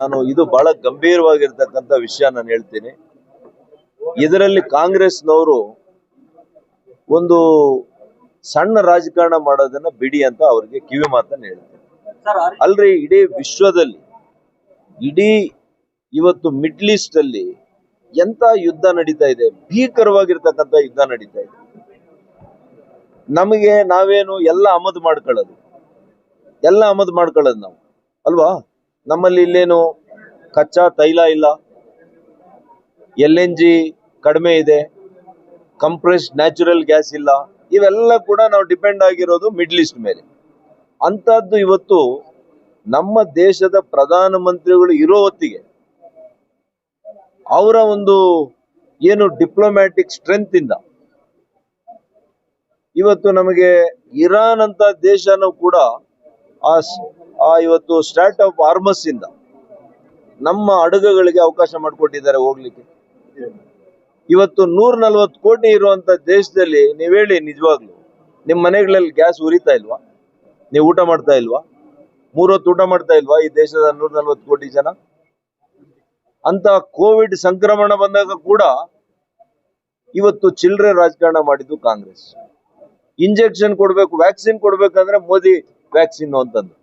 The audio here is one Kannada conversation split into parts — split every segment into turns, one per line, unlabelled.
ನಾನು ಇದು ಬಹಳ ಗಂಭೀರವಾಗಿರ್ತಕ್ಕಂಥ ವಿಷಯ ನಾನು ಹೇಳ್ತೀನಿ. ಇದರಲ್ಲಿ ಕಾಂಗ್ರೆಸ್ನವರು ಒಂದು ಸಣ್ಣ ರಾಜಕಾರಣ ಮಾಡೋದನ್ನ ಬಿಡಿ ಅಂತ ಅವ್ರಿಗೆ ಕಿವಿ ಮಾತನ್ನ ಹೇಳ್ತೀನಿ. ಅಲ್ರಿ, ಇಡೀ ವಿಶ್ವದಲ್ಲಿ ಇವತ್ತು ಮಿಡ್ಲ್ ಈಸ್ಟ್ ಅಲ್ಲಿ ಎಂತ ಯುದ್ಧ ನಡೀತಾ ಇದೆ, ಭೀಕರವಾಗಿರ್ತಕ್ಕಂಥ ಯುದ್ಧ ನಡೀತಾ ಇದೆ. ನಮಗೆ ನಾವೇನು ಎಲ್ಲ ಆಮದು ಮಾಡ್ಕೊಳ್ಳೋದು ನಾವು ಅಲ್ವಾ? ನಮ್ಮಲ್ಲಿ ಇಲ್ಲೇನು ಕಚ್ಚಾ ತೈಲ ಇಲ್ಲ, LNG ಕಡಿಮೆ ಇದೆ, ಕಂಪ್ರೆಸ್ಡ್ ನ್ಯಾಚುರಲ್ ಗ್ಯಾಸ್ ಇಲ್ಲ. ಇವೆಲ್ಲ ಕೂಡ ನಾವು ಡಿಪೆಂಡ್ ಆಗಿರೋದು ಮಿಡ್ಲ್ ಈಸ್ಟ್ ಮೇಲೆ. ಅಂತದ್ದು ಇವತ್ತು ನಮ್ಮ ದೇಶದ ಪ್ರಧಾನಮಂತ್ರಿಗಳು ಇರೋ ಹೊತ್ತಿಗೆ ಅವರ ಒಂದು ಏನು ಡಿಪ್ಲೊಮ್ಯಾಟಿಕ್ ಸ್ಟ್ರೆಂತ್ ಇಂದ ಇವತ್ತು ನಮಗೆ ಇರಾನ್ ಅಂತ ದೇಶನೂ ಕೂಡ ಇವತ್ತು ಸ್ಟಾರ್ಟ್ ಆಫ್ ಆರ್ಮಸ್ ಇಂದ ನಮ್ಮ ಹಡಗುಗಳಿಗೆ ಅವಕಾಶ ಮಾಡಿಕೊಟ್ಟಿದ್ದಾರೆ ಹೋಗ್ಲಿಕ್ಕೆ. ಇವತ್ತು 140 ಕೋಟಿ ಇರುವಂತ ದೇಶದಲ್ಲಿ ನೀವ್ ಹೇಳಿ, ನಿಜವಾಗ್ಲು ನಿಮ್ ಮನೆಗಳಲ್ಲಿ ಗ್ಯಾಸ್ ಉರಿತಾ ಇಲ್ವಾ? ನೀವು ಊಟ ಮಾಡ್ತಾ ಇಲ್ವಾ? 3 ಹೊತ್ತು ಊಟ ಮಾಡ್ತಾ ಇಲ್ವಾ ಈ ದೇಶದ 140 ಕೋಟಿ ಜನ? ಅಂತ ಕೋವಿಡ್ ಸಂಕ್ರಮಣ ಬಂದಾಗ ಕೂಡ ಇವತ್ತು ಚಿಲ್ಲರೆ ರಾಜಕಾರಣ ಮಾಡಿದ್ದು ಕಾಂಗ್ರೆಸ್. ಇಂಜೆಕ್ಷನ್ ಕೊಡ್ಬೇಕು, ವ್ಯಾಕ್ಸಿನ್ ಕೊಡ್ಬೇಕಂದ್ರೆ ಮೋದಿ ವ್ಯಾಕ್ಸಿನ್ ಅಂತಂದು,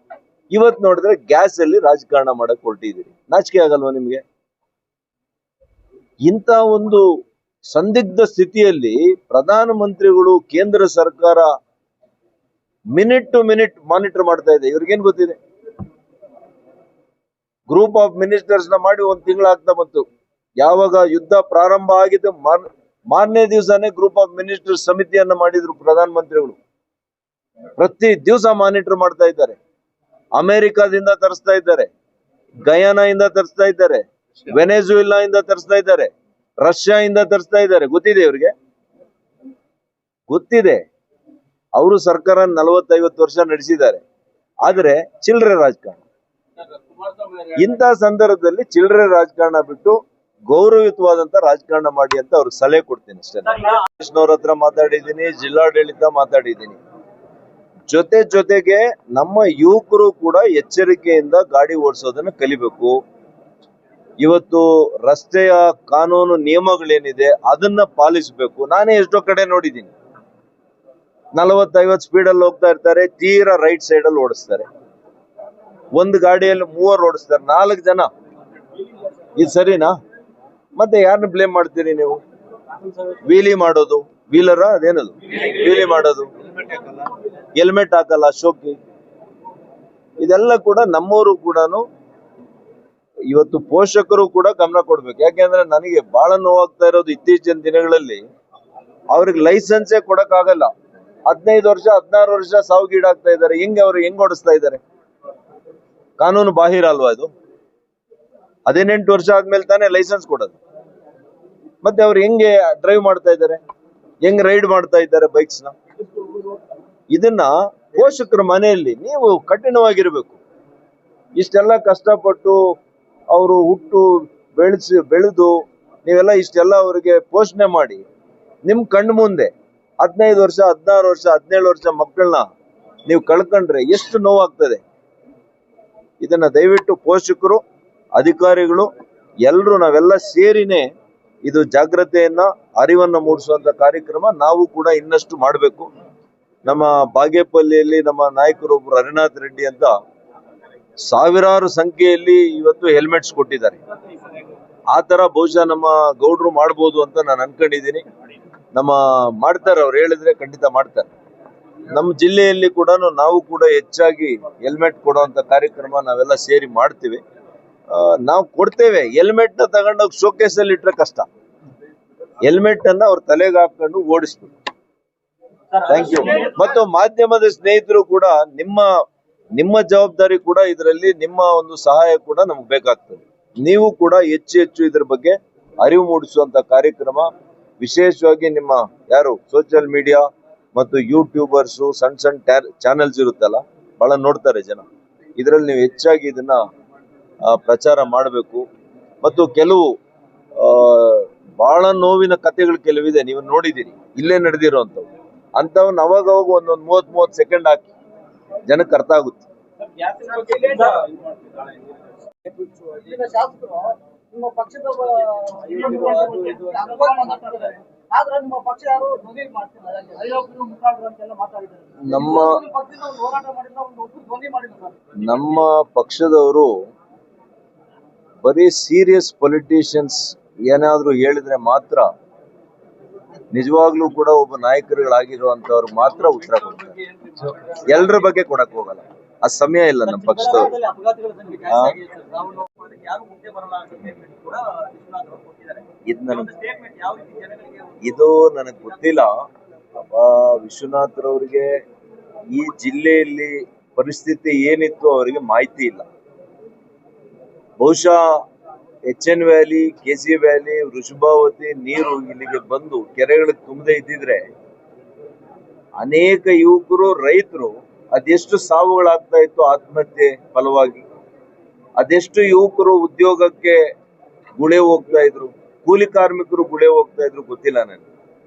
ಇವತ್ತು ನೋಡಿದ್ರೆ ಗ್ಯಾಸ್ ಅಲ್ಲಿ ರಾಜಕಾರಣ ಮಾಡಕ್ ಹೊರಟಿದ್ದೀರಿ. ನಾಚಿಕೆ ಆಗಲ್ವಾ ನಿಮ್ಗೆ? ಇಂಥ ಒಂದು ಸಂದಿಗ್ಧ ಸ್ಥಿತಿಯಲ್ಲಿ ಪ್ರಧಾನಮಂತ್ರಿಗಳು, ಕೇಂದ್ರ ಸರ್ಕಾರ ಮಿನಿಟ್ ಟು ಮಿನಿಟ್ ಮಾನಿಟರ್ ಮಾಡ್ತಾ ಇದೆ. ಇವ್ರಿಗೇನ್ ಗೊತ್ತಿದೆ? ಗ್ರೂಪ್ ಆಫ್ ಮಿನಿಸ್ಟರ್ಸ್ ನ ಮಾಡಿ 1 ತಿಂಗಳಾಗ್ತಾ ಬಂತು. ಯಾವಾಗ ಯುದ್ಧ ಪ್ರಾರಂಭ ಆಗಿದ್ದು ಮಾರನೇ ದಿವಸನೇ ಗ್ರೂಪ್ ಆಫ್ ಮಿನಿಸ್ಟರ್ಸ್ ಸಮಿತಿಯನ್ನ ಮಾಡಿದ್ರು ಪ್ರಧಾನಮಂತ್ರಿಗಳು. ಪ್ರತಿ ದಿವಸ ಮಾನಿಟರ್ ಮಾಡ್ತಾ ಇದ್ದಾರೆ. ಅಮೆರಿಕಾದಿಂದ ತರಿಸ್ತಾ ಇದ್ದಾರೆ, ಗಯಾನಾ ಇಂದ ತರಿಸ್ತಾ ಇದ್ದಾರೆ, ವೆನೆಜುವೆಲಾ ಇಂದ ತರಿಸ್ತಾ ಇದ್ದಾರೆ, ರಷ್ಯಾ ಇಂದ ತರಿಸ್ತಾ ಇದ್ದಾರೆ. ಗೊತ್ತಿದೆ ಇವ್ರಿಗೆ, ಗೊತ್ತಿದೆ. ಅವರು ಸರ್ಕಾರ 40-50 ವರ್ಷ ನಡೆಸಿದ್ದಾರೆ. ಆದ್ರೆ ಚಿಲ್ಲರೆ ರಾಜಕಾರಣ. ಇಂಥ ಸಂದರ್ಭದಲ್ಲಿ ಚಿಲ್ಲರೆ ರಾಜಕಾರಣ ಬಿಟ್ಟು ಗೌರವಯುತವಾದಂತ ರಾಜಕಾರಣ ಮಾಡಿ ಅಂತ ಅವ್ರಿಗೆ ಸಲಹೆ ಕೊಡ್ತೀನಿ ಅಷ್ಟೇ. ಕೃಷ್ಣವ್ರ ಹತ್ರ ಮಾತಾಡಿದ್ದೀನಿ, ಜಿಲ್ಲಾಡಳಿತ ಮಾತಾಡಿದ್ದೀನಿ. ಜೊತೆಗೆ ನಮ್ಮ ಯುವಕರು ಕೂಡ ಎಚ್ಚರಿಕೆಯಿಂದ ಗಾಡಿ ಓಡಿಸೋದನ್ನ ಕಲಿಬೇಕು. ಇವತ್ತು ರಸ್ತೆಯ ಕಾನೂನು ನಿಯಮಗಳೇನಿದೆ ಅದನ್ನ ಪಾಲಿಸಬೇಕು. ನಾನೇ ಎಷ್ಟೋ ಕಡೆ ನೋಡಿದ್ದೀನಿ, 40-50 ಸ್ಪೀಡಲ್ಲಿ ಹೋಗ್ತಾ ಇರ್ತಾರೆ, ತೀರಾ ರೈಟ್ ಸೈಡ್ ಅಲ್ಲಿ ಓಡಿಸ್ತಾರೆ. ಒಂದು ಗಾಡಿಯಲ್ಲಿ 3 ಓಡಿಸ್ತಾರೆ, 4 ಜನ. ಇದು ಸರಿನಾ? ಮತ್ತೆ ಯಾರನ್ನ ಬ್ಲೇಮ್ ಮಾಡ್ತೀರಿ ನೀವು? ವೀಲಿ ಮಾಡೋದು, ವೀಲರ ಅದೇನದು, ವೀಲಿ ಮಾಡೋದು, ಹೆಲ್ಮೆಟ್ ಹಾಕಲ್ಲ, ಶೋಕಿ. ಇದೆಲ್ಲ ಕೂಡ ನಮ್ಮವರು ಕೂಡ ಇವತ್ತು ಪೋಷಕರು ಕೂಡ ಗಮನ ಕೊಡ್ಬೇಕು. ಯಾಕೆಂದ್ರೆ ನನಗೆ ಬಹಳ ನೋವಾಗ್ತಾ ಇರೋದು, ಇತ್ತೀಚಿನ ದಿನಗಳಲ್ಲಿ ಅವ್ರಿಗೆ ಲೈಸೆನ್ಸೇ ಕೊಡಕ್ ಆಗಲ್ಲ. 15 ವರ್ಷ 16 ವರ್ಷ ಸಾವಿಗೀಡಾಗ್ತಾ ಇದ್ದಾರೆ. ಅವ್ರು ಹೆಂಗ್ ಓಡಿಸ್ತಾ ಇದ್ದಾರೆ? ಕಾನೂನು ಬಾಹಿರ ಅಲ್ವಾ ಇದು? 18 ವರ್ಷ ಆದ್ಮೇಲೆ ತಾನೇ ಲೈಸೆನ್ಸ್ ಕೊಡೋದು. ಮತ್ತೆ ಅವ್ರು ಹೆಂಗೆ ಡ್ರೈವ್ ಮಾಡ್ತಾ ಇದ್ದಾರೆ, ಹೆಂಗ್ ರೈಡ್ ಮಾಡ್ತಾ ಇದ್ದಾರೆ ಬೈಕ್ಸ್ ನ? ಇದನ್ನ ಪೋಷಕರ ಮನೆಯಲ್ಲಿ ನೀವು ಕಠಿಣವಾಗಿರ್ಬೇಕು. ಇಷ್ಟೆಲ್ಲ ಕಷ್ಟಪಟ್ಟು ಅವರು ಹುಟ್ಟು ಬೆಳೆದು ನೀವೆಲ್ಲ ಇಷ್ಟೆಲ್ಲ ಅವರಿಗೆ ಪೋಷಣೆ ಮಾಡಿ ನಿಮ್ ಕಣ್ಣು ಮುಂದೆ 15 ವರ್ಷ 16 ವರ್ಷ 17 ವರ್ಷ ಮಕ್ಕಳನ್ನ ನೀವು ಕಳ್ಕೊಂಡ್ರೆ ಎಷ್ಟು ನೋವಾಗ್ತದೆ. ಇದನ್ನ ದಯವಿಟ್ಟು ಪೋಷಕರು, ಅಧಿಕಾರಿಗಳು ಎಲ್ಲರೂ ನಾವೆಲ್ಲ ಸೇರಿನೇ ಇದು ಜಾಗೃತೆಯನ್ನ, ಅರಿವನ್ನ ಮೂಡಿಸುವಂತ ಕಾರ್ಯಕ್ರಮ ನಾವು ಕೂಡ ಇನ್ನಷ್ಟು ಮಾಡಬೇಕು. ನಮ್ಮ ಬಾಗೇಪಲ್ಲಿಯಲ್ಲಿ ನಮ್ಮ ನಾಯಕರೊಬ್ರು ಹರಿನಾಥ್ ರೆಡ್ಡಿ ಅಂತ ಸಾವಿರಾರು ಸಂಖ್ಯೆಯಲ್ಲಿ ಇವತ್ತು ಹೆಲ್ಮೆಟ್ಸ್ ಕೊಟ್ಟಿದ್ದಾರೆ. ಆ ತರ ಬಹುಶಃ ನಮ್ಮ ಗೌಡ್ರು ಮಾಡ್ಬೋದು ಅಂತ ನಾನು ಅನ್ಕೊಂಡಿದ್ದೀನಿ. ಮಾಡ್ತಾರೆ, ಅವ್ರು ಹೇಳಿದ್ರೆ ಖಂಡಿತ ಮಾಡ್ತಾರೆ. ನಮ್ಮ ಜಿಲ್ಲೆಯಲ್ಲಿ ಕೂಡ ನಾವು ಕೂಡ ಹೆಚ್ಚಾಗಿ ಹೆಲ್ಮೆಟ್ ಕೊಡುವಂತ ಕಾರ್ಯಕ್ರಮ ನಾವೆಲ್ಲ ಸೇರಿ ಮಾಡ್ತೀವಿ. ನಾವು ಕೊಡ್ತೇವೆ. ಹೆಲ್ಮೆಟ್ ನ ತಗೊಂಡೋಗಿ ಶೋಕೇಸ್ ಅಲ್ಲಿ ಇಟ್ರೆ ಕಷ್ಟ. ಹೆಲ್ಮೆಟ್ ಅನ್ನ ಅವ್ರ ತಲೆಗೆ ಹಾಕೊಂಡು ಓಡಿಸ್ಬೇಕು. Thank you. ಮತ್ತು ಮಾಧ್ಯಮದ ಸ್ನೇಹಿತರು ಕೂಡ ನಿಮ್ಮ ಜವಾಬ್ದಾರಿ ಕೂಡ ಇದರಲ್ಲಿ, ನಿಮ್ಮ ಒಂದು ಸಹಾಯ ಕೂಡ ನಮ್ಗೆ ಬೇಕಾಗ್ತದೆ. ನೀವು ಕೂಡ ಹೆಚ್ಚು ಇದ್ರ ಬಗ್ಗೆ ಅರಿವು ಮೂಡಿಸುವಂತ ಕಾರ್ಯಕ್ರಮ, ವಿಶೇಷವಾಗಿ ನಿಮ್ಮ ಯಾರು ಸೋಷಿಯಲ್ ಮೀಡಿಯಾ ಮತ್ತು ಯೂಟ್ಯೂಬರ್ಸ್, ಸಣ್ಣ ಚಾನೆಲ್ಸ್ ಇರುತ್ತಲ್ಲ, ಬಹಳ ನೋಡ್ತಾರೆ ಜನ. ಇದರಲ್ಲಿ ನೀವು ಹೆಚ್ಚಾಗಿ ಇದನ್ನ ಪ್ರಚಾರ ಮಾಡಬೇಕು. ಮತ್ತು ಕೆಲವು ಬಹಳ ನೋವಿನ ಕಥೆಗಳು ಕೆಲವಿದೆ, ನೀವು ನೋಡಿದ್ದೀರಿ, ಇಲ್ಲೇ ನಡೆದಿರೋಂಥವು. ಅಂತವನ್ನ ಅವಾಗವಾಗ ಒಂದೊಂದು 30 ಸೆಕೆಂಡ್ ಹಾಕಿ ಜನಕ್ಕೆ ಅರ್ಥ ಆಗುತ್ತೆ.
ಇಲ್ಲಿನ ಶಾಸಕರು ನಿಮ್ಮ ಪಕ್ಷದ ಆದ್ರೆ ನಿಮ್ಮ ಪಕ್ಷ ಯಾರು ಧ್ವನಿ ಮಾಡ್ತಿದ್ದಾರೆ ಅಯೋಗ್ಯರು ಮುಖಂಡರು ಅಂತೆಲ್ಲ ಮಾತಾಡಿದ್ದಾರೆ.
ನಮ್ಮ
ಪಕ್ಷದಿಂದ ಒಂದು ಹೋರಾಟ ಮಾಡಿಲ್ಲ, ಒಂದು ಒಬ್ಬರು ಧ್ವನಿ ಮಾಡಿಲ್ಲ.
ನಮ್ಮ ಪಕ್ಷದವರು ಬರೀ ಸೀರಿಯಸ್ ಪೊಲಿಟಿಷಿಯನ್ಸ್ ಏನಾದ್ರೂ ಹೇಳಿದ್ರೆ ಮಾತ್ರ ನಿಜವಾಗ್ಲೂ ಕೂಡ ಒಬ್ಬ ನಾಯಕರುಗಳಾಗಿರುವಂತವ್ರು ಮಾತ್ರ ಉತ್ತರ ಕೊಡ್ತಾರೆ. ಎಲ್ಲರ ಬಗ್ಗೆ ಕೊಡಕ್ ಹೋಗಲ್ಲ, ಆ ಸಮಯ ಇಲ್ಲ ನಮ್ಮ ಪಕ್ಷದವರು. ಇದು ನನಗೆ ಗೊತ್ತಿಲ್ಲ. ವಿಶ್ವನಾಥ್ರವ್ರಿಗೆ ಈ ಜಿಲ್ಲೆಯಲ್ಲಿ ಪರಿಸ್ಥಿತಿ ಏನಿತ್ತು ಅವರಿಗೆ ಮಾಹಿತಿ ಇಲ್ಲ. ಬಹುಶಃ HN valley, KC valley, Vrishabhavathi ನೀರು ಇಲ್ಲಿಗೆ ಬಂದು ಕೆರೆಗಳಿಗೆ ತುಂಬದೇ ಇದ್ದಿದ್ರೆ ಅನೇಕ ಯುವಕರು, ರೈತರು ಅದೆಷ್ಟು ಸಾವುಗಳಾಗ್ತಾ ಇತ್ತು ಆತ್ಮಹತ್ಯೆ ಫಲವಾಗಿ, ಅದೆಷ್ಟು ಯುವಕರು ಉದ್ಯೋಗಕ್ಕೆ ಗುಳೆ ಹೋಗ್ತಾ ಇದ್ರು, ಕೂಲಿ ಕಾರ್ಮಿಕರು ಗುಳೆ ಹೋಗ್ತಾ ಇದ್ರು ಗೊತ್ತಿಲ್ಲ ನನಗೆ.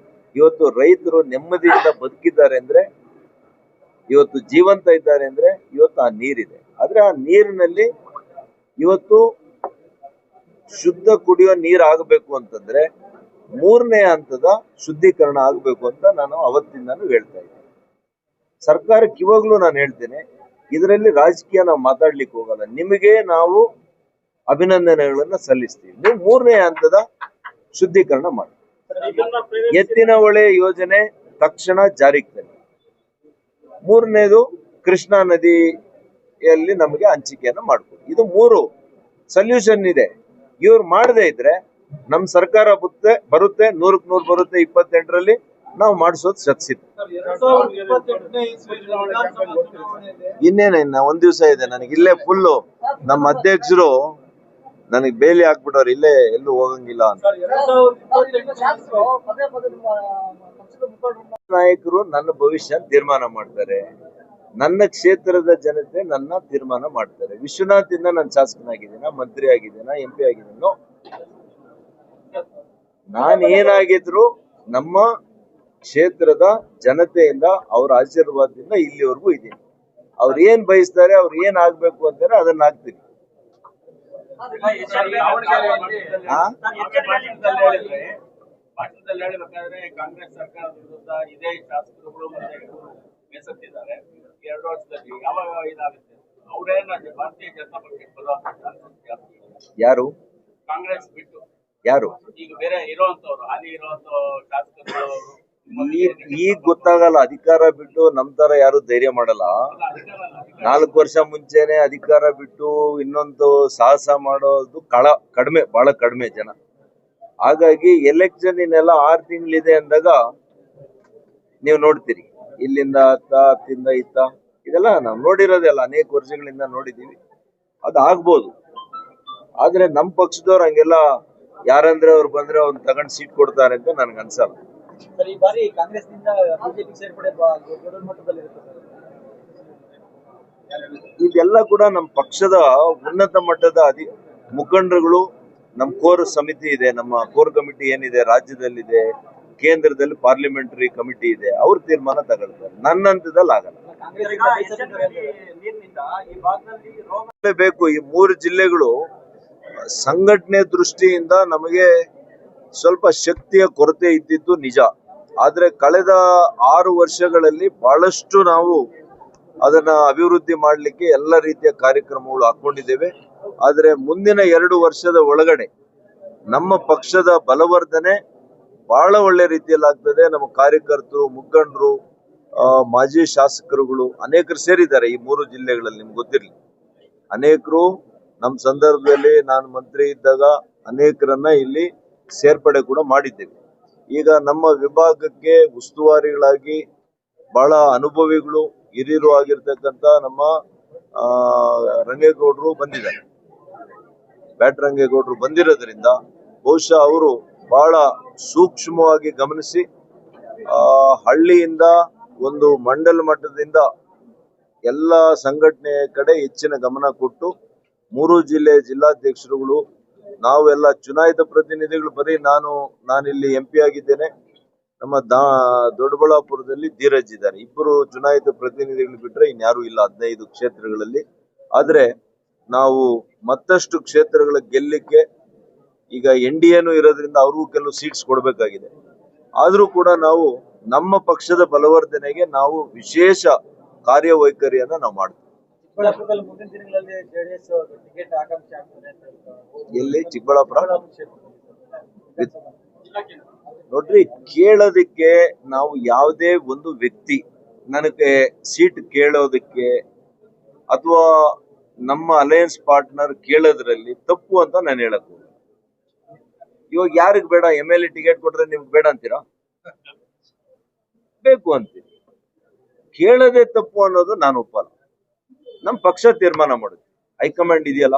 ಇವತ್ತು ರೈತರು ನೆಮ್ಮದಿಯಿಂದ ಬದುಕಿದ್ದಾರೆ ಅಂದ್ರೆ, ಇವತ್ತು ಜೀವಂತ ಇದ್ದಾರೆ ಅಂದ್ರೆ ಇವತ್ತು ಆ ನೀರಿದೆ. ಆದ್ರೆ ಆ ನೀರಿನಲ್ಲಿ ಇವತ್ತು ಶುದ್ಧ ಕುಡಿಯೋ ನೀರು ಆಗಬೇಕು ಅಂತಂದ್ರೆ 3ನೇ ಹಂತದ ಶುದ್ಧೀಕರಣ ಆಗಬೇಕು ಅಂತ ನಾನು ಅವತ್ತಿಂದಾನು ಹೇಳ್ತಾ ಇದ್ದೀನಿ. ಸರ್ಕಾರಕ್ಕೆ ಇವಾಗ್ಲೂ ನಾನು ಹೇಳ್ತೇನೆ, ಇದರಲ್ಲಿ ರಾಜಕೀಯ ನಾವು ಮಾತಾಡ್ಲಿಕ್ಕೆ ಹೋಗಲ್ಲ. ನಿಮಗೆ ನಾವು ಅಭಿನಂದನೆಗಳನ್ನ ಸಲ್ಲಿಸ್ತೀವಿ. ನೀವು 3ನೇ ಹಂತದ ಶುದ್ಧೀಕರಣ ಮಾಡಿ. ಎತ್ತಿನ ಹೊಳೆ ಯೋಜನೆ ತಕ್ಷಣ ಜಾರಿಗೆ ತನ್ನಿ. 3ನೇದು ಕೃಷ್ಣಾ ನದಿಯಲ್ಲಿ ನಮಗೆ ಹಂಚಿಕೆಯನ್ನು ಮಾಡ್ಕೊಡಿ. ಇದು 3 ಸೊಲ್ಯೂಷನ್ ಇದೆ. ಇವ್ರು ಮಾಡದೇ ಇದ್ರೆ ನಮ್ ಸರ್ಕಾರ ಬರುತ್ತೆ 100ಕ್ಕೆ 100 ಬರುತ್ತೆ. 28ರಲ್ಲಿ ನಾವು ಮಾಡಿಸೋದು ಸತ್ಸಿದ್ಧ. ಇನ್ನೇನ ಒಂದ್ ದಿವಸ ಇದೆ ನನಗೆ. ಇಲ್ಲೇ ಫುಲ್ಲು ನಮ್ಮ ಅಧ್ಯಕ್ಷರು ನನಗೆ ಬೇಲಿ ಹಾಕ್ಬಿಟ್ಟವ್ರು, ಇಲ್ಲೇ ಎಲ್ಲೂ ಹೋಗಂಗಿಲ್ಲ ಅಂತ. ನಾಯಕರು ನನ್ನ ಭವಿಷ್ಯ ತೀರ್ಮಾನ ಮಾಡ್ತಾರೆ, ನನ್ನ ಕ್ಷೇತ್ರದ ಜನತೆ ನನ್ನ ತೀರ್ಮಾನ ಮಾಡ್ತಾರೆ. ವಿಶ್ವನಾಥ್ ಇಂದ ನಾನು ಶಾಸಕನಾಗಿದ್ದೀನ, ಮಂತ್ರಿ ಆಗಿದ್ದೀನ, MP ಆಗಿದ್ದೀನೋ, ನಾನು ಏನಾಗಿದ್ರು ನಮ್ಮ ಕ್ಷೇತ್ರದ ಜನತೆಯಿಂದ, ಅವ್ರ ಆಶೀರ್ವಾದದಿಂದ ಇಲ್ಲಿವರೆಗೂ ಇದ್ದೀನಿ. ಅವ್ರು ಏನ್ ಬಯಸ್ತಾರೆ, ಅವ್ರು ಏನ್ ಆಗ್ಬೇಕು ಅಂತಾರೆ ಅದನ್ನ ಆಗ್ತೀನಿ.
ಕಾಂಗ್ರೆಸ್ ಸರ್ಕಾರದ ವಿರುದ್ಧ ಇದೇ ಶಾಸಕರುಗಳು ಬೇಸತ್ತಿದ್ದಾರೆ. 2 ವರ್ಷದಲ್ಲಿ ಯಾವಾಗ ಇದಾಗುತ್ತೆ? ಅವರೇನ ಭಾರತೀಯ ಜನತಾ ಪಕ್ಷಕ್ಕೆ ಬರುವಂತ
ಯಾರು?
ಕಾಂಗ್ರೆಸ್ ಬಿಟ್ಟು
ಯಾರು
ಈಗ ಬೇರೆ ಇರುವಂತವ್ರು, ಹಾಲಿ ಇರುವಂತ ಶಾಸಕರು
ಈಗ ಗೊತ್ತಾಗಲ್ಲ. ಅಧಿಕಾರ ಬಿಟ್ಟು ನಮ್ ತರ ಯಾರು ಧೈರ್ಯ ಮಾಡಲ್ಲ. 4 ವರ್ಷ ಮುಂಚೆನೆ ಅಧಿಕಾರ ಬಿಟ್ಟು ಇನ್ನೊಂದು ಸಾಹಸ ಮಾಡೋದು ಕಡಿಮೆ, ಬಹಳ ಕಡಿಮೆ ಜನ. ಹಾಗಾಗಿ ಎಲೆಕ್ಷನ್ ಇನ್ನೆಲ್ಲ 6 ತಿಂಗಳಿದೆ ಅಂದಾಗ ನೀವು ನೋಡ್ತೀರಿ, ಇಲ್ಲಿಂದ ಅತ್ತಿಂದ ಇತ್ತ, ಇದೆಲ್ಲ ನಾವು ನೋಡಿರೋದೆಲ್ಲ ಅನೇಕ ವರ್ಷಗಳಿಂದ ನೋಡಿದೀವಿ. ಅದು ಆಗ್ಬೋದು. ಆದ್ರೆ ನಮ್ ಪಕ್ಷದವ್ರು ಹಂಗೆಲ್ಲ ಯಾರಂದ್ರೆ ಅವ್ರು ಬಂದ್ರೆ ಅವ್ರು ತಗೊಂಡ್ ಸೀಟ್ ಕೊಡ್ತಾರೆ ಅಂತ ನನ್ಗೆ ಅನ್ಸಲ್ಲ.
ಈ ಬಾರಿ ಕಾಂಗ್ರೆಸ್ನಿಂದ ಬಿಜೆಪಿ ಸೇರ್ಪಡೆ ದೊಡ್ಡ ಮಟ್ಟದಲ್ಲಿ ಇರುತ್ತೆ.
ಇದೆಲ್ಲ ಕೂಡ ನಮ್ಮ ಪಕ್ಷದ ಉನ್ನತ ಮಟ್ಟದ ಮುಖಂಡರುಗಳು, ನಮ್ಮ ಕೋರ್ ಸಮಿತಿ ಇದೆ, ನಮ್ಮ ಕೋರ್ ಕಮಿಟಿ ಏನಿದೆ ರಾಜ್ಯದಲ್ಲಿದೆ, ಕೇಂದ್ರದಲ್ಲಿ ಪಾರ್ಲಿಮೆಂಟರಿ ಕಮಿಟಿ ಇದೆ, ಅವ್ರ ತೀರ್ಮಾನ ತಗೊಳ್ತಾರೆ. ನನ್ನ ಹಂತದಲ್ಲಿ ಆಗಲ್ಲ. ಬೇಕು. ಈ 3 ಜಿಲ್ಲೆಗಳು ಸಂಘಟನೆ ದೃಷ್ಟಿಯಿಂದ ನಮಗೆ ಸ್ವಲ್ಪ ಶಕ್ತಿಯ ಕೊರತೆ ಇದ್ದಿದ್ದು ನಿಜ. ಆದ್ರೆ ಕಳೆದ 6 ವರ್ಷಗಳಲ್ಲಿ ಬಹಳಷ್ಟು ನಾವು ಅದನ್ನ ಅಭಿವೃದ್ಧಿ ಮಾಡಲಿಕ್ಕೆ ಎಲ್ಲ ರೀತಿಯ ಕಾರ್ಯಕ್ರಮಗಳು ಹಾಕೊಂಡಿದ್ದೇವೆ. ಆದ್ರೆ ಮುಂದಿನ 2 ವರ್ಷದ ಒಳಗಡೆ ನಮ್ಮ ಪಕ್ಷದ ಬಲವರ್ಧನೆ ಬಹಳ ಒಳ್ಳೆ ರೀತಿಯಲ್ಲಿ ಆಗ್ತದೆ. ನಮ್ಮ ಕಾರ್ಯಕರ್ತರು, ಮುಖಂಡರು, ಮಾಜಿ ಶಾಸಕರುಗಳು ಅನೇಕರು ಸೇರಿದ್ದಾರೆ ಈ 3 ಜಿಲ್ಲೆಗಳಲ್ಲಿ. ನಿಮ್ಗೆ ಗೊತ್ತಿರಲಿ, ಅನೇಕರು ನಮ್ಮ ಸಂದರ್ಭದಲ್ಲಿ ನಾನು ಮಂತ್ರಿ ಇದ್ದಾಗ ಅನೇಕರನ್ನ ಇಲ್ಲಿ ಸೇರ್ಪಡೆ ಕೂಡ ಮಾಡಿದ್ದೇವೆ. ಈಗ ನಮ್ಮ ವಿಭಾಗಕ್ಕೆ ಉಸ್ತುವಾರಿಗಳಾಗಿ ಬಹಳ ಅನುಭವಿಗಳು, ಹಿರಿಯರು ಆಗಿರ್ತಕ್ಕಂಥ ನಮ್ಮ ರಂಗೇಗೌಡರು ಬಂದಿದ್ದಾರೆ. ರಂಗೇಗೌಡರು ಬಂದಿರೋದ್ರಿಂದ ಬಹುಶಃ ಅವರು ಬಹಳ ಸೂಕ್ಷ್ಮವಾಗಿ ಗಮನಿಸಿ ಹಳ್ಳಿಯಿಂದ ಒಂದು ಮಂಡಲ ಮಟ್ಟದಿಂದ ಎಲ್ಲ ಸಂಘಟನೆ ಕಡೆ ಹೆಚ್ಚಿನ ಗಮನ ಕೊಟ್ಟು 3 ಜಿಲ್ಲೆ ಜಿಲ್ಲಾಧ್ಯಕ್ಷರುಗಳು, ನಾವೆಲ್ಲ ಚುನಾಯಿತ ಪ್ರತಿನಿಧಿಗಳು, ಬರೀ ನಾನಿಲ್ಲಿ MP ಆಗಿದ್ದೇನೆ, ನಮ್ಮ ದೊಡ್ಡಬಳ್ಳಾಪುರದಲ್ಲಿ ಧೀರಜ್ ಇದ್ದಾರೆ, 2 ಚುನಾಯಿತ ಪ್ರತಿನಿಧಿಗಳು ಬಿಟ್ರೆ ಇನ್ಯಾರು ಇಲ್ಲ 15 ಕ್ಷೇತ್ರಗಳಲ್ಲಿ. ಆದ್ರೆ ನಾವು ಮತ್ತಷ್ಟು ಕ್ಷೇತ್ರಗಳ ಗೆಲ್ಲಲಿಕ್ಕೆ ಈಗ NDAನೂ ಇರೋದ್ರಿಂದ ಅವ್ರಿಗೂ ಕೆಲವು ಸೀಟ್ಸ್ ಕೊಡಬೇಕಾಗಿದೆ. ಆದರೂ ಕೂಡ ನಾವು ನಮ್ಮ ಪಕ್ಷದ ಬಲವರ್ಧನೆಗೆ ನಾವು ವಿಶೇಷ ಕಾರ್ಯವೈಖರಿಯನ್ನ ನಾವು ಮಾಡ್ತೀವಿ.
ಚಿಕ್ಕಬಳ್ಳಾಪುರದಲ್ಲಿ ಮುಂದಿನ ದಿನಗಳಲ್ಲಿ JDS ಟಿಕೆಟ್ ಆಕಾಂಕ್ಷೆ ಆಗ್ತದೆ ಅಂತ ಹೇಳ್ತಾರೆ.
ಎಲ್ಲಿ? ಚಿಕ್ಕಬಳ್ಳಾಪುರ.
ಕ್ಷೇತ್ರದಲ್ಲಿ.
ನೋಡ್ರಿ, ಕೇಳೋದಕ್ಕೆ ನಾವು ಯಾವುದೇ ಒಂದು ವ್ಯಕ್ತಿ ನನಗೆ ಸೀಟ್ ಕೇಳೋದಕ್ಕೆ ಅಥವಾ ನಮ್ಮ ಅಲಯನ್ಸ್ ಪಾರ್ಟ್ನರ್ ಕೇಳೋದ್ರಲ್ಲಿ ತಪ್ಪು ಅಂತ ನಾನು ಹೇಳಕ್ ಹೋಗಲ್ಲ. ಇವಾಗ ಯಾರಿಗ್ ಬೇಡ? MLA ಟಿಕೆಟ್ ಕೊಟ್ರೆ ನಿಮ್ಗೆ ಬೇಡ ಅಂತೀರಾ? ಬೇಕು ಅಂತೀರಿ. ಕೇಳೋದೇ ತಪ್ಪು ಅನ್ನೋದು ನಾನು ಒಪ್ಪಲ್ಲ. ನಮ್ಮ ಪಕ್ಷ ತೀರ್ಮಾನ ಮಾಡುತ್ತೆ. ಹೈಕಮಾಂಡ್ ಇದೆಯಲ್ಲ,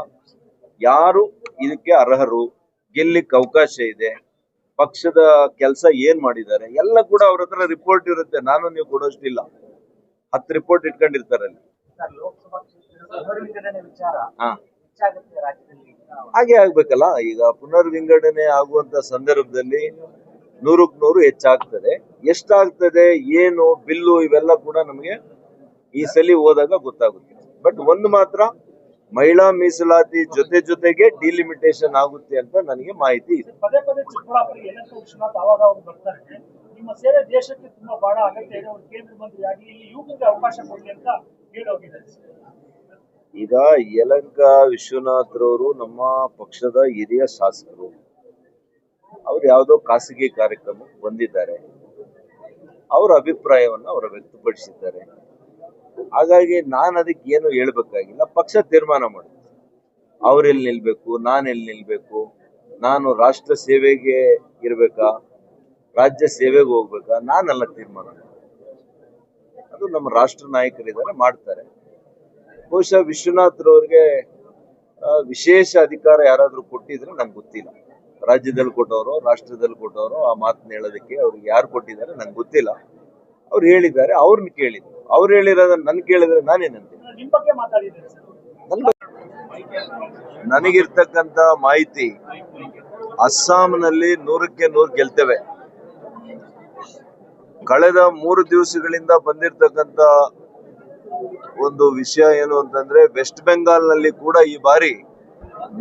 ಯಾರು ಇದಕ್ಕೆ ಅರ್ಹರು, ಗೆಲ್ಲಿಕ್ಕೆ ಅವಕಾಶ ಇದೆ, ಪಕ್ಷದ ಕೆಲಸ ಏನ್ ಮಾಡಿದ್ದಾರೆ ಎಲ್ಲ ಕೂಡ ಅವ್ರ ಹತ್ರ ರಿಪೋರ್ಟ್ ಇರುತ್ತೆ. ನಾನು ನೀವು ಕೊಡೋಷ್ಟಿಲ್ಲ. 10 ರಿಪೋರ್ಟ್ ಇಟ್ಕೊಂಡಿರ್ತಾರೆ ಅಲ್ಲಿ.
ಲೋಕಸಭಾ ಕ್ಷೇತ್ರದ ವಿಚಾರ
ಹಾ,
ಹೆಚ್ಚಾಗುತ್ತೆ ರಾಜ್ಯದಲ್ಲಿ.
ಹಾಗೆ ಆಗ್ಬೇಕಲ್ಲ. ಈಗ ಪುನರ್ವಿಂಗಡಣೆ ಆಗುವಂತ ಸಂದರ್ಭದಲ್ಲಿ 100ಕ್ಕೆ 100 ಹೆಚ್ಚಾಗ್ತದೆ. ಎಷ್ಟಾಗ್ತದೆ, ಏನು ಬಿಲ್ಲು, ಇವೆಲ್ಲ ಕೂಡ ನಮಗೆ ಈ ಸಲ ಹೋದಾಗ ಗೊತ್ತಾಗುತ್ತೆ. ಬಟ್ ಒಂದು ಮಾತ್ರ, ಮಹಿಳಾ ಮೀಸಲಾತಿ ಜೊತೆಗೆ ಡಿಲಿಮಿಟೇಷನ್ ಆಗುತ್ತೆ ಅಂತ ನನಗೆ ಮಾಹಿತಿ ಇದೆ.
ಪದೇ ಪದೇ ಚಿಕ್ಕಬಳ್ಳಾಪುರ ವಿಶ್ವನಾಥ್ ಅವಾಗ ಬರ್ತಾರೆ. ನಿಮ್ಮ ಸೇವೆ ದೇಶಕ್ಕೆ ತುಂಬಾ ಬಹಳ ಅಗತ್ಯ ಇದೆ. ಒಂದು ಕೇಂದ್ರ ಮಂತ್ರಿಯಾಗಿ ಇಲ್ಲಿ ಯುವಕರಿಗೆ ಅವಕಾಶ ಕೊಡಿ ಅಂತ ಹೇಳೋಗಿದ್ದಾರೆ.
ಈಗ ಯಲಹಂಕ ವಿಶ್ವನಾಥ್ರವರು ನಮ್ಮ ಪಕ್ಷದ ಹಿರಿಯ ಶಾಸಕರು. ಅವ್ರು ಯಾವುದೋ ಖಾಸಗಿ ಕಾರ್ಯಕ್ರಮಕ್ಕೆ ಬಂದಿದ್ದಾರೆ. ಅವರ ಅಭಿಪ್ರಾಯವನ್ನ ಅವರು ವ್ಯಕ್ತಪಡಿಸಿದ್ದಾರೆ. ಹಾಗಾಗಿ ನಾನು ಅದಕ್ಕೆ ಏನು ಹೇಳ್ಬೇಕಾಗಿಲ್ಲ. ಪಕ್ಷ ತೀರ್ಮಾನ ಮಾಡುತ್ತೆ. ಅವ್ರೆಲ್ಲಿ ನಿಲ್ಬೇಕು, ನಾನೆಲ್ಲಿ ನಿಲ್ಬೇಕು, ನಾನು ರಾಷ್ಟ್ರ ಸೇವೆಗೆ ಇರ್ಬೇಕಾ, ರಾಜ್ಯ ಸೇವೆಗೆ ಹೋಗ್ಬೇಕಾ, ನಾನೆಲ್ಲ ತೀರ್ಮಾನ ಮಾಡೋದು. ಅದು ನಮ್ಮ ರಾಷ್ಟ್ರ ನಾಯಕರಿದ್ದಾರೆ, ಮಾಡ್ತಾರೆ. ಬಹುಶಃ ವಿಶ್ವನಾಥ್ರವ್ರಿಗೆ ವಿಶೇಷ ಅಧಿಕಾರ ಯಾರಾದ್ರೂ ಕೊಟ್ಟಿದ್ರೆ ನಂಗೆ ಗೊತ್ತಿಲ್ಲ. ರಾಜ್ಯದಲ್ಲಿ ಕೊಟ್ಟವರು, ರಾಷ್ಟ್ರದಲ್ಲಿ ಕೊಟ್ಟವರು, ಆ ಮಾತನ್ನ ಹೇಳೋದಕ್ಕೆ ಅವ್ರಿಗೆ ಯಾರು ಕೊಟ್ಟಿದ್ದಾರೆ ನಂಗೆ ಗೊತ್ತಿಲ್ಲ. ಅವ್ರು ಹೇಳಿದ್ದಾರೆ, ಅವ್ರನ್ನ ಕೇಳಿದ್ರು. ಅವ್ರು ಹೇಳಿರೋದನ್ನ ನನ್ ಕೇಳಿದ್ರೆ ನಾನೇನಂತೀನಿ?
ನಿಮ್ ಬಗ್ಗೆ ಮಾತಾಡಿದ್ದಾರೆ ಸರ್.
ನನಗಿರ್ತಕ್ಕಂಥ ಮಾಹಿತಿ, ಅಸ್ಸಾಂನಲ್ಲಿ 100ಕ್ಕೆ 100 ಗೆಲ್ತೇವೆ. ಕಳೆದ 3 ದಿವಸಗಳಿಂದ ಬಂದಿರತಕ್ಕಂತ ಒಂದು ವಿಷಯ ಏನು ಅಂತಂದ್ರೆ, ವೆಸ್ಟ್ ಬೆಂಗಾಲ್ ನಲ್ಲಿ ಕೂಡ ಈ ಬಾರಿ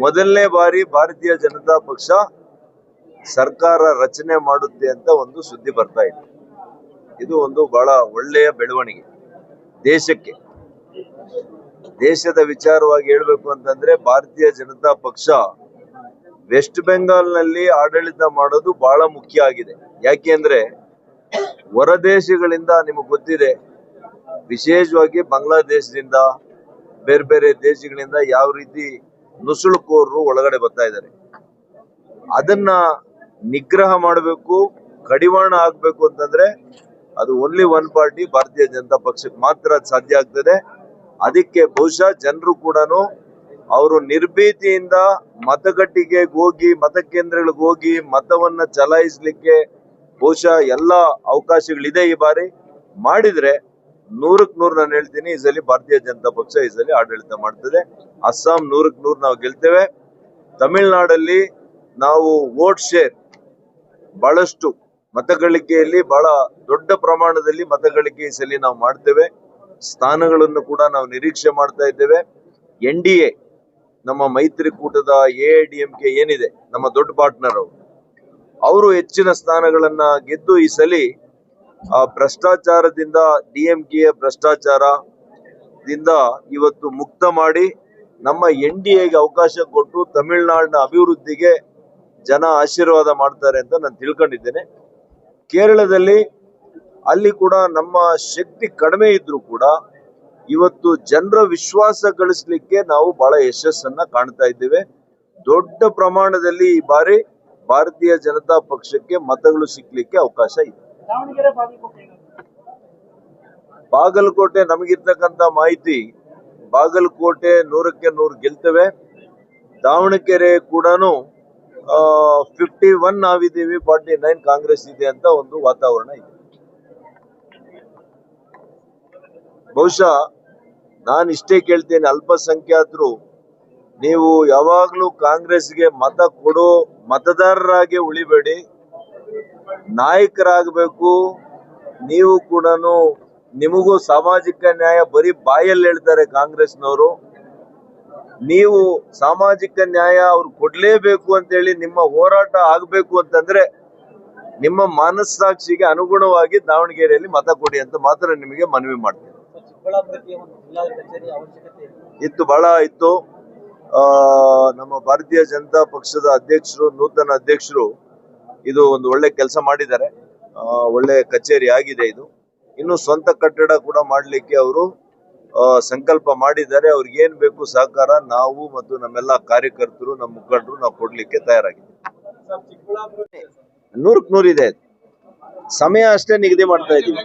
ಮೊದಲನೇ ಬಾರಿ ಭಾರತೀಯ ಜನತಾ ಪಕ್ಷ ಸರ್ಕಾರ ರಚನೆ ಮಾಡುತ್ತೆ ಅಂತ ಒಂದು ಸುದ್ದಿ ಬರ್ತಾ ಇದೆ. ಇದು ಒಂದು ಬಹಳ ಒಳ್ಳೆಯ ಬೆಳವಣಿಗೆ ದೇಶಕ್ಕೆ. ದೇಶದ ವಿಚಾರವಾಗಿ ಹೇಳ್ಬೇಕು ಅಂತಂದ್ರೆ, ಭಾರತೀಯ ಜನತಾ ಪಕ್ಷ ವೆಸ್ಟ್ ಬೆಂಗಾಲ್ ನಲ್ಲಿ ಆಡಳಿತ ಮಾಡೋದು ಬಹಳ ಮುಖ್ಯ ಆಗಿದೆ. ಯಾಕೆಂದ್ರೆ ಹೊರ ದೇಶಗಳಿಂದ ನಿಮಗೆ ಗೊತ್ತಿದೆ, ವಿಶೇಷವಾಗಿ ಬಾಂಗ್ಲಾದೇಶದಿಂದ, ಬೇರೆ ಬೇರೆ ದೇಶಗಳಿಂದ ಯಾವ ರೀತಿ ನುಸುಳುಕೋರರು ಒಳಗಡೆ ಬರ್ತಾ ಇದ್ದಾರೆ. ಅದನ್ನ ನಿಗ್ರಹ ಮಾಡಬೇಕು, ಕಡಿವಾಣ ಆಗ್ಬೇಕು ಅಂತಂದ್ರೆ ಅದು ಓನ್ಲಿ ಒನ್ ಪಾರ್ಟಿ, ಭಾರತೀಯ ಜನತಾ ಪಕ್ಷಕ್ಕೆ ಮಾತ್ರ ಸಾಧ್ಯ ಆಗ್ತದೆ. ಅದಕ್ಕೆ ಬಹುಶಃ ಜನರು ಕೂಡ ಅವರು ನಿರ್ಭೀತಿಯಿಂದ ಮತಗಟ್ಟೆಗೆ ಹೋಗಿ, ಮತಕೇಂದ್ರಗಳಿಗೆ ಹೋಗಿ ಮತವನ್ನ ಚಲಾಯಿಸಲಿಕ್ಕೆ ಬಹುಶಃ ಎಲ್ಲ ಅವಕಾಶಗಳಿದೆ. ಈ ಬಾರಿ ಮಾಡಿದ್ರೆ 100ಕ್ಕೆ 100 ನಾನು ಹೇಳ್ತೀನಿ, ಈ ಸಲ ಭಾರತೀಯ ಜನತಾ ಪಕ್ಷ ಈ ಸಲ ಆಡಳಿತ ಮಾಡ್ತದೆ. ಅಸ್ಸಾಂ 100ಕ್ಕೆ 100 ನಾವು ಗೆಲ್ತೇವೆ. ತಮಿಳುನಾಡಲ್ಲಿ ನಾವು ವೋಟ್ ಶೇರ್ ಬಹಳಷ್ಟು ಮತಗಳಿಕೆಯಲ್ಲಿ ಬಹಳ ದೊಡ್ಡ ಪ್ರಮಾಣದಲ್ಲಿ ಮತಗಳಿಕೆ ಈ ಸಲ ನಾವು ಮಾಡ್ತೇವೆ. ಸ್ಥಾನಗಳನ್ನು ಕೂಡ ನಾವು ನಿರೀಕ್ಷೆ ಮಾಡ್ತಾ ಇದ್ದೇವೆ. NDA ನಮ್ಮ ಮೈತ್ರಿಕೂಟದ AIDMK ಏನಿದೆ, ನಮ್ಮ ದೊಡ್ಡ ಪಾರ್ಟ್ನರ್ ಅವರು ಹೆಚ್ಚಿನ ಸ್ಥಾನಗಳನ್ನ ಗೆದ್ದು ಈ ಸಲ ಭ್ರಷ್ಟಾಚಾರದಿಂದ, DMK ಭ್ರಷ್ಟಾಚಾರದಿಂದ ಇವತ್ತು ಮುಕ್ತ ಮಾಡಿ ನಮ್ಮ NDAಗೆ ಅವಕಾಶ ಕೊಟ್ಟು ತಮಿಳುನಾಡಿನ ಅಭಿವೃದ್ಧಿಗೆ ಜನ ಆಶೀರ್ವಾದ ಮಾಡ್ತಾರೆ ಅಂತ ನಾನು ತಿಳ್ಕೊಂಡಿದ್ದೇನೆ. ಕೇರಳದಲ್ಲಿ ಅಲ್ಲಿ ಕೂಡ ನಮ್ಮ ಶಕ್ತಿ ಕಡಿಮೆ ಇದ್ರೂ ಕೂಡ ಇವತ್ತು ಜನರ ವಿಶ್ವಾಸ ಗಳಿಸಲಿಕ್ಕೆ ನಾವು ಬಹಳ ಯಶಸ್ಸನ್ನ ಕಾಣ್ತಾ ಇದ್ದೇವೆ. ದೊಡ್ಡ ಪ್ರಮಾಣದಲ್ಲಿ ಈ ಬಾರಿ ಭಾರತೀಯ ಜನತಾ ಪಕ್ಷಕ್ಕೆ ಮತಗಳು ಸಿಕ್ಲಿಕ್ಕೆ ಅವಕಾಶ ಇದೆ. ಬಾಗಲಕೋಟೆ ನಮಗಿರ್ತಕ್ಕಂಥ ಮಾಹಿತಿ, ಬಾಗಲಕೋಟೆ 100ಕ್ಕೆ 100 ಗೆಲ್ತೇವೆ. ದಾವಣಗೆರೆ ಕೂಡ 51 ನಾವಿದ್ದೀವಿ, 49 ಕಾಂಗ್ರೆಸ್ ಇದೆ ಅಂತ ಒಂದು ವಾತಾವರಣ ಇದೆ. ಬಹುಶಃ ನಾನು ಇಷ್ಟೇ ಕೇಳ್ತೇನೆ, ಅಲ್ಪಸಂಖ್ಯಾತರು ನೀವು ಯಾವಾಗ್ಲೂ ಕಾಂಗ್ರೆಸ್ಗೆ ಮತ ಕೊಡೋ ಮತದಾರರಾಗಿ ಉಳಿಬೇಡಿ, ನಾಯಕರಾಗಬೇಕು. ನೀವು ಕೂಡ ನಿಮಗೂ ಸಾಮಾಜಿಕ ನ್ಯಾಯ ಬರೀ ಬಾಯಲ್ಲಿ ಹೇಳ್ತಾರೆ ಕಾಂಗ್ರೆಸ್ನವರು. ನೀವು ಸಾಮಾಜಿಕ ನ್ಯಾಯ ಅವ್ರು ಕೊಡ್ಲೇಬೇಕು ಅಂತೇಳಿ ನಿಮ್ಮ ಹೋರಾಟ ಆಗ್ಬೇಕು ಅಂತಂದ್ರೆ ನಿಮ್ಮ ಮನಸ್ಸಾಕ್ಷಿಗೆ ಅನುಗುಣವಾಗಿ ದಾವಣಗೆರೆಯಲ್ಲಿ ಮತ ಕೊಡಿ ಅಂತ ಮಾತ್ರ ನಿಮಗೆ ಮನವಿ ಮಾಡ್ತೀನಿ. ಇತ್ತು, ಬಹಳ ಇತ್ತು. ನಮ್ಮ ಭಾರತೀಯ ಜನತಾ ಪಕ್ಷದ ಅಧ್ಯಕ್ಷರು, ನೂತನ ಅಧ್ಯಕ್ಷರು ಇದು ಒಂದು ಒಳ್ಳೆ ಕೆಲಸ ಮಾಡಿದ್ದಾರೆ. ಒಳ್ಳೆ ಕಚೇರಿ ಆಗಿದೆ. ಇದು ಇನ್ನು ಸ್ವಂತ ಕಟ್ಟಡ ಕೂಡ ಮಾಡಲಿಕ್ಕೆ ಅವರು ಸಂಕಲ್ಪ ಮಾಡಿದ್ದಾರೆ. ಅವ್ರಿಗೆ ಏನ್ ಬೇಕು ಸಹಕಾರ ನಾವು ಮತ್ತು ನಮ್ಮೆಲ್ಲ ಕಾರ್ಯಕರ್ತರು, ನಮ್ಮ ಮುಖಂಡರು ನಾವು ಕೊಡ್ಲಿಕ್ಕೆ ತಯಾರಾಗಿದ್ದೀವಿ. 100ಕ್ಕೆ 100 ಇದೆ. ಸಮಯ ಅಷ್ಟೇ ನಿಗದಿ ಮಾಡ್ತಾ ಇದ್ದೀವಿ.